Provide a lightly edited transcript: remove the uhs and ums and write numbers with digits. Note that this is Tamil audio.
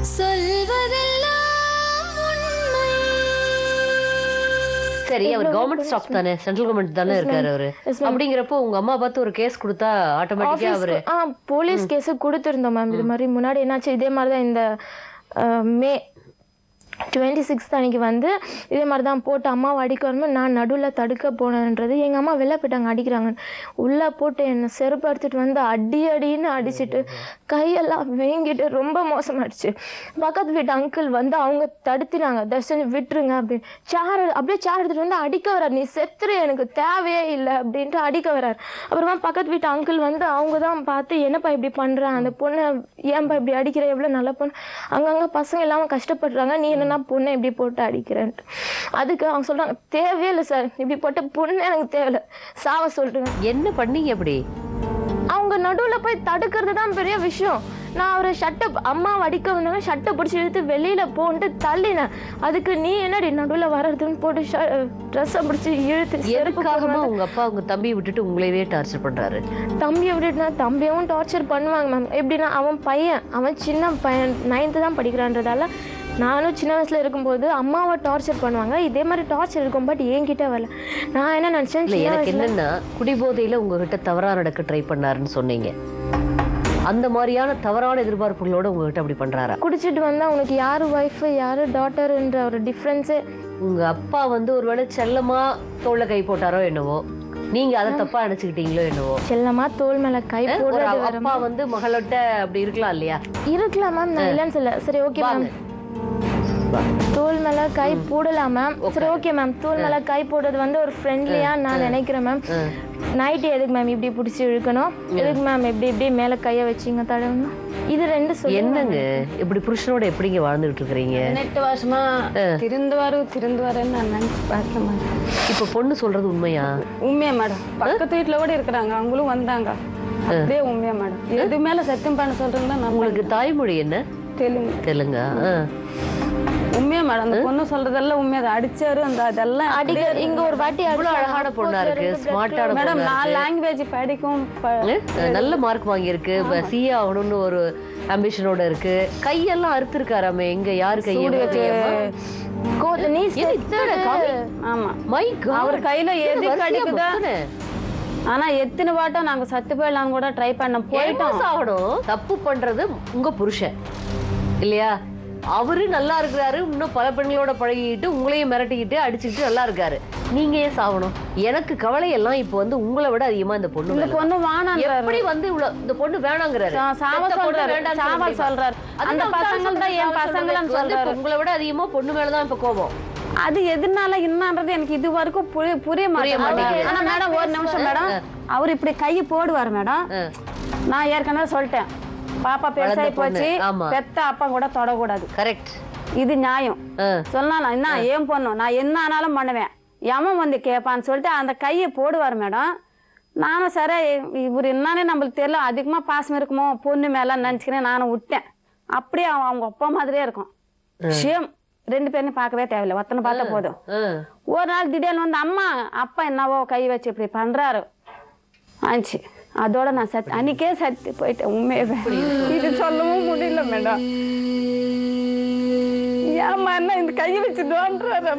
சரி, அவர் கவர்மெண்ட் ஸ்டாஃப் தானே, சென்ட்ரல் கவர்மெண்ட் தானே இருக்காரு அவரு. அப்படிங்கிறப்போ உங்க அம்மா பார்த்து ஒரு கேஸ் கொடுத்தா ஆட்டோமேட்டிக்கா அவரு போலீஸ் கேஸ் கொடுத்துருந்தோம் மேம். இது மாதிரி முன்னாடி என்னாச்சு, இதே மாதிரி தான் இந்த மே 26 அன்னைக்கு வந்து இதே மாதிரி தான் போட்டு அம்மாவை அடிக்க வரும்போது நான் நடுவில் தடுக்க போனேன்றது எங்கள் அம்மா வெளில போயிட்டாங்க அடிக்கிறாங்க. உள்ளே போட்டு என்னை செருப்பு எடுத்துகிட்டு வந்து அடின்னு அடிச்சுட்டு கையெல்லாம் வீங்கிட்டு ரொம்ப மோசமாகிடுச்சு. பக்கத்து வீட்டு அங்கிள் வந்து அவங்க தடுத்துனாங்க, தர்ஷன் விட்டுருங்க அப்படின்னு. அப்படியே சேர் எடுத்துகிட்டு வந்து அடிக்க வர்றார். நீ செத்துரு, எனக்கு தேவையே இல்லை அப்படின்ட்டு அடிக்க வர்றார். அப்புறமா பக்கத்து வீட்டு அங்கிள் வந்து அவங்க தான் பார்த்து என்னப்பா இப்படி பண்ணுறான், அந்த பொண்ணை ஏன்பா இப்படி அடிக்கிற, எவ்வளோ நல்ல பொண்ணு, அங்கங்கே பசங்க இல்லாமல் கஷ்டப்படுறாங்க, நீ என்ன பொண்ணை இப்படி போட்டு அடிக்கிறேன்ட்டு. அதுக்கு அவங்க சொல்றாங்க தேவையே இல்லை சார், இப்படி போட்ட பொண்ணு எனக்கு தேவையில்லை, சாவ சொல்றேன். என்ன பண்ணீங்க அப்படி? அவங்க நடுவில் போய் தடுக்கிறது தான் பெரிய விஷயம். நான் அவரை ஷட்டை அம்மாவை அடிக்க வந்தாங்க, ஷட்டை பிடிச்சி இழுத்து வெளியில போன்ட்டு தள்ளினேன். அதுக்கு நீ என்னடி நடுவில் வர்றதுன்னு போட்டு ட்ரெஸ்ஸை பிடிச்சி இழுத்து. எதுக்காகமா உங்க அப்பா உங்க தம்பியை விட்டுட்டு உங்களையே டார்ச்சர் பண்றாரு? தம்பியை விட்டுட்டுனா தம்பியும் டார்ச்சர் பண்ணுவாங்க மேம். எப்படின்னா அவன் சின்ன பையன் 9th தான் படிக்கிறான்றதால நானும் சின்ன வயசுல இருக்கும்போது அம்மாவை டார்ச்சர் பண்ணுவாங்க, இதே மாதிரி டார்ச்சர் இருக்கும். பட் என்கிட்ட வரல. நான் என்ன நினைச்சேன், எனக்கு என்னன்னா குடிபோதையில உங்ககிட்ட தவறா நடக்க ட்ரை பண்ணாருன்னு சொன்னீங்க. அந்த மாதிரியான தவறான எதிர்பார்ப்புகளோட உங்ககிட்ட அப்படி பண்றாரா? குடிச்சிட்டு வந்தா உனக்கு யாரு ஒய்ஃப் யாரு டாட்டர்ன்ற ஒரு டிஃபரன்ஸே. உங்க அப்பா வந்து ஒருவேளை செல்லமா தோல்ல கை போட்டாரோ என்னவோ, நீங்க அதை தப்பா நினைச்சுக்கிட்டீங்களோ என்னவோ. செல்லமா தோல் மேல கை போடுறது, அப்பா வந்து மகளோட அப்படி இருக்கலாம் இல்லையா? இருக்கலாம் மேம், நான் இல்லைன்னு சொல்ல. சரி ஓகே மேம், தோல் மேல கை போடலாம் மேம். சரி ஓகே மேம், தோல் மேல கை போடுறது வந்து ஒரு ஃப்ரெண்ட்லியா நான் நினைக்கிறேன் மேம். நைட்டு எதுக்கு மேம் இப்படி பிடிச்சி இழுக்கணும், எதுக்கு மேம் இப்படி மேல கைய வச்சிங்க தடவணும், இது ரெண்டு சொல்லி. என்னங்க இப்படி புருஷனோட எப்படிங்க வாழ்ந்துட்டு இருக்கீங்க? 8 வருஷமா திருந்துவாருன்னு நான் நினைச்சு பார்த்தேன் மேடம். இப்ப பொண்ணு சொல்றது உண்மையா? உண்மையா மேடம், பக்கத்து வீட்டுல கூட இருக்கிறாங்க, அவங்களும் வந்தாங்க. அப்படியே உண்மையா மேடம், எது மேல சத்தியம் பண்ண சொல்றீங்களா? உங்களுக்கு தாய்மொழி என்ன? தெலுங்கா? உண்மையா மேடம், அந்த பொண்ணு சொல்றதெல்லாம் உண்மையா. அடிச்சாரு அந்த அதெல்லாம் அடிக்க. இங்க ஒரு வாட்டி அழகான பொண்ணா இருக்கு, ஸ்மார்ட்டான மேடம். 4 லாங்குவேஜ் படிக்கும், நல்ல மார்க் வாங்கியிருக்கு, சிஏ ஆகணும்னு ஒரு ஆம்பிஷனோட இருக்கு. கையெல்லாம் அறுத்திருக்காராமே, எங்க யாரு கையை? அவர் கையில எது கடிக்குதா? ஆனா எத்தனை வாட்டம் நாங்க சத்து போயிடலாம் கூட ட்ரை பண்ண போயிட்டோம். ஆகணும். தப்பு பண்றது உங்க புருஷன் இல்லையா? அவரு நல்லா இருக்கிறாரு, இன்னும் பல பெண்களோட பழகிட்டு உங்களையும் மிரட்டிக்கிட்டு அடிச்சுக்கிட்டு நல்லா இருக்காரு. நீங்க ஏன் சாவணும்? எனக்கு கவலை எல்லாம் இப்ப வந்து உங்களை விட அதிகமா இந்த பொண்ணு வேணாம். எப்படி வந்து இந்த பொண்ணு வேணாங்கிறாரு, சொல்றாரு. அந்த பசங்க தான் என் பசங்களும் சொல்றாரு. உங்களை விட அதிகமா பொண்ணு மேலதான் இப்ப கோபம். அது எதனால என்னன்றது எனக்கு இது வரைக்கும் புரிய மாட்டேங்குது. ஆனா மேடம் ஒரு நிமிஷம் மேடம், அவர் இப்படி கை போடுவார் மேடம். நான் ஏற்கனவே சொல்லிட்டேன், பாப்பா பெருசாகி போச்சு, பெத்த அப்பா கூட தொடக்கூடாது. கரெக்ட், இது நியாயம். சொன்னா என்ன ஏன் பொண்ணும், நான் என்ன ஆனாலும் பண்ணுவேன், எவன் வந்து கேட்பான்னு சொல்லிட்டு அந்த கையை போடுவார் மேடம். நானும் சரி இவர் என்னன்னு நம்மளுக்கு தெரியல, அதிகமா பாசம் இருக்குமோ பொண்ணு மேல நினைச்சுக்கிறேன், நானும் விட்டேன். அப்படியே அவங்க அப்பா மாதிரியே இருக்கும், சேம். 2 பேரும் பார்க்கவே தேவையில்லை, ஒத்தனை பார்த்தா போதும். ஒரு நாள் திடீர்னு வந்து அம்மா அப்பா என்னவோ கை வச்சு இப்படி பண்றாரு ஆச்சு. அதோட நான் அன்னைக்கே சத்து போயிட்டேன். உண்மையவே இது சொல்லவும் முடியல மேடம். ஏமா என்ன இந்த கையை வச்சு தோன்றாரு.